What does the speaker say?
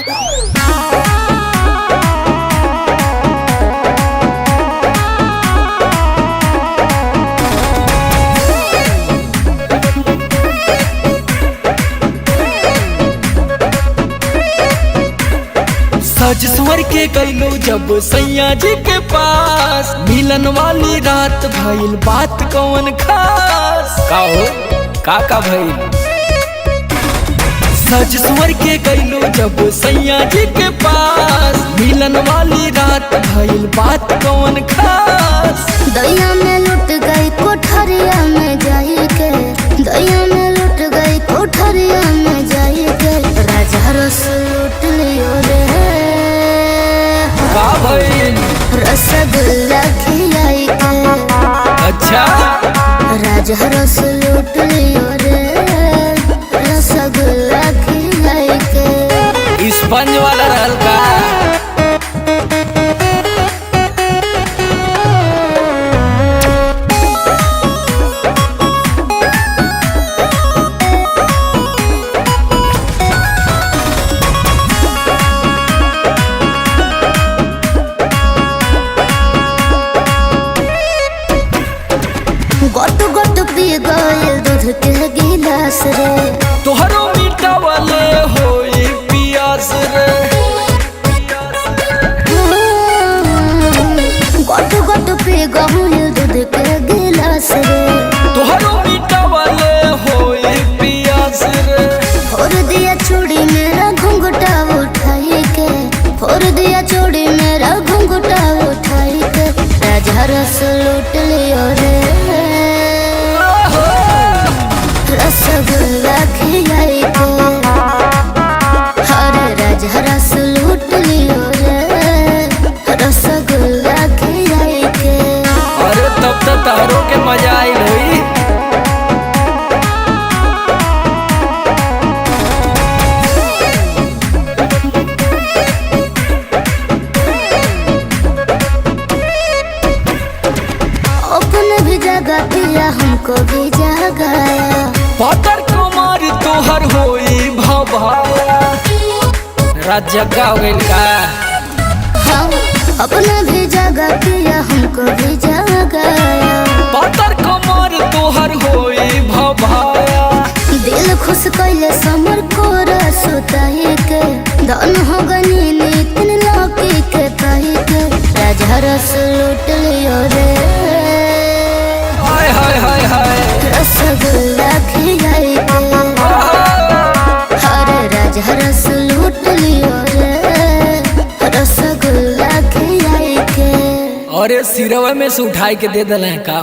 सज स्वर के गईलो जब सैया जी के पास, मिलन वाली रात भइल बात कौन खास। का हो का भइल? सज स्वर के गईलो जब सैया जी के पास, मिलन वाली रात भइल बात कौन खास। दैया में लुट गई कोठरिया में जाई के, दैया में लुट गई कोठरिया में जाई के, राजा रस लूट लियो रे। का भइल? रसगुल्ला खिलाई के। अच्छा राजा रस लूट लियो रे, रसगुल्ला खिलाई के। स्पंज वाला रहल का? गोट गोट पी गइल दूध के गिलास रे, तोहरो मिटावले होई पियास रे। गोट गोट पी गइल दूध के गिलास रे, तोहरो मिटावले होई पियास रे। फोड़ दिया चूड़ी मेरा घुंघटा उठाई के, फोड़ दिया चूड़ी मेरा घुंघटा उठाई के, राजा रस लूट लियो रे। रसगुल्ला खिलाई के, हरे राजा रस लूट लियो रे, रसगुल्ला खिलाई के। अरे तब तो तारो के मजा आई होई। अपने भी जगह दिया हमको भी जगाया, पातर कुमार तोहर होई भवाया। रात जगा हो गइल का? हाँ अपने भी जगह दिया हमको भी जगाया, पातर कुमार तोहर होई भवाया। दिल खुश कैले समर को रसोताई के, धन हो गनी नितिन लौकी के पाई के, राजा रस लूट लियो रे। हाय हाय हाय हाय रसगुल्ला खिलाई के, हरे राजा रस लूट लियो रे, रसगुल्ला खिलाई के। अरे सिरवा में से उठाई के दे दल का?